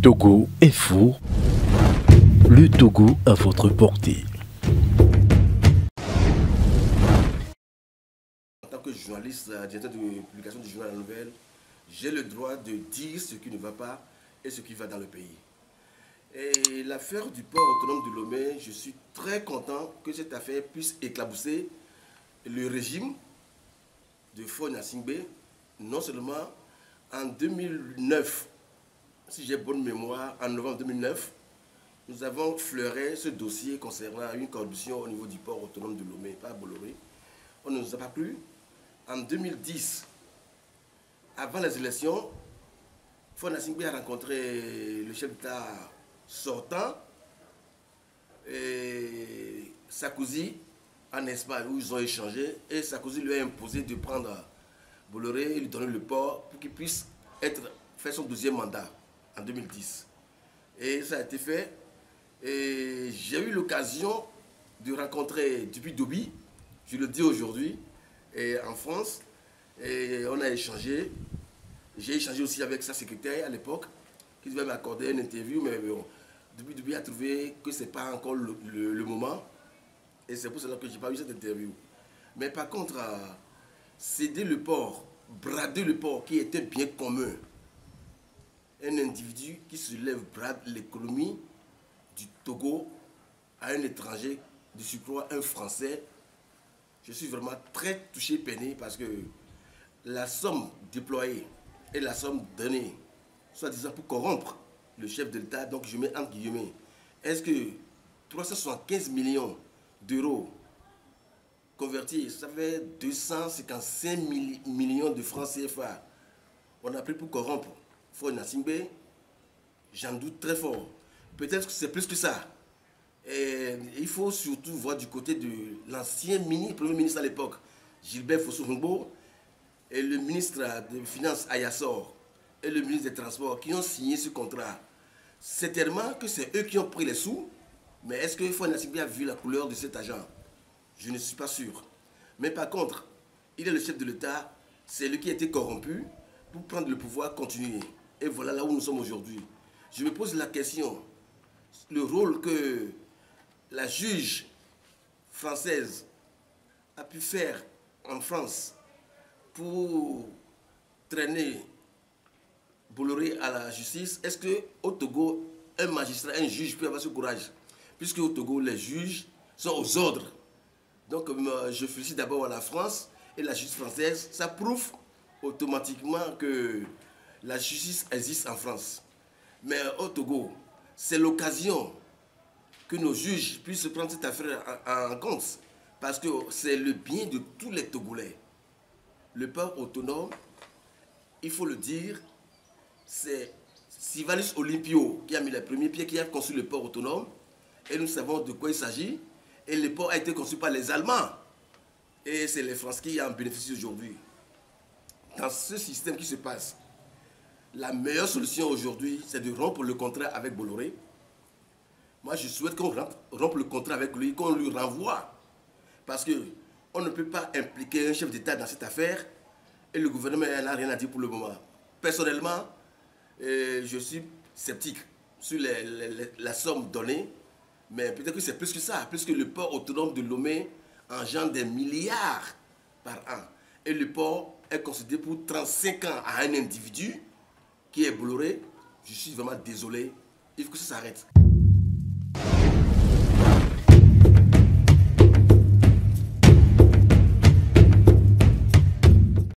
Togo Info, le Togo à votre portée. En tant que journaliste, directeur de publication du journal La Nouvelle, j'ai le droit de dire ce qui ne va pas et ce qui va dans le pays. Et l'affaire du port autonome de Lomé, je suis très content que cette affaire puisse éclabousser le régime de Faure Gnassingbé, non seulement en 2009, si j'ai bonne mémoire, en novembre 2009, nous avons fleuré ce dossier concernant une corruption au niveau du port autonome de Lomé, pas Bolloré. On ne nous a pas plu. En 2010, avant les élections, Faure Gnassingbé a rencontré le chef d'État sortant et Sarkozy en Espagne, où ils ont échangé, et Sarkozy lui a imposé de prendre Bolloré et lui donner le port pour qu'il puisse faire son deuxième mandat en 2010. Et ça a été fait. Et j'ai eu l'occasion de rencontrer Dupuy Doby, je le dis aujourd'hui, en France, et on a échangé. J'ai échangé aussi avec sa secrétaire à l'époque, qui devait m'accorder une interview, mais bon, Dupuy Doby a trouvé que ce n'est pas encore le moment, et c'est pour cela que je n'ai pas eu cette interview. Mais par contre, céder le port, brader le port qui était bien commun, un individu qui se lève, brade l'économie du Togo à un étranger, de surcroît un Français, je suis vraiment très touché, peiné, parce que la somme déployée et la somme donnée, soi-disant pour corrompre le chef de l'État, donc je mets entre guillemets, est-ce que 375 millions d'euros convertis, ça fait 255 millions de francs CFA, on a pris pour corrompre Faure Gnassingbé? J'en doute très fort. Peut-être que c'est plus que ça. Et il faut surtout voir du côté de l'ancien Premier ministre à l'époque, Gilbert Fosso-Rumbo, et le ministre des Finances Ayassor, et le ministre des Transports, qui ont signé ce contrat. Certainement que c'est eux qui ont pris les sous, mais est-ce que Faure Gnassingbé a vu la couleur de cet agent? Je ne suis pas sûr. Mais par contre, il est le chef de l'État, c'est lui qui a été corrompu pour prendre le pouvoir, continuer. Et voilà là où nous sommes aujourd'hui. Je me pose la question, le rôle que la juge française a pu faire en France pour traîner Bolloré à la justice, est-ce qu'au Togo, un magistrat, un juge peut avoir ce courage? Puisque au Togo, les juges sont aux ordres. Donc je félicite d'abord la France et la justice française. Ça prouve automatiquement que la justice existe en France. Mais au Togo, c'est l'occasion que nos juges puissent prendre cette affaire en compte. Parce que c'est le bien de tous les Togolais. Le port autonome, il faut le dire, c'est Sivalis Olympio qui a mis les premiers pieds, qui a construit le port autonome. Et nous savons de quoi il s'agit. Et le port a été construit par les Allemands. Et c'est les Français qui en bénéficient aujourd'hui. Dans ce système qui se passe, la meilleure solution aujourd'hui, c'est de rompre le contrat avec Bolloré. Moi, je souhaite qu'on rompe le contrat avec lui, qu'on lui renvoie. Parce qu'on ne peut pas impliquer un chef d'État dans cette affaire et le gouvernement n'a rien à dire pour le moment. Personnellement, je suis sceptique sur la somme donnée, mais peut-être que c'est plus que ça, plus que le port autonome de Lomé engendre des milliards par an. Et le port est concédé pour 35 ans à un individu qui est Bolloré. Je suis vraiment désolé. Il faut que ça s'arrête.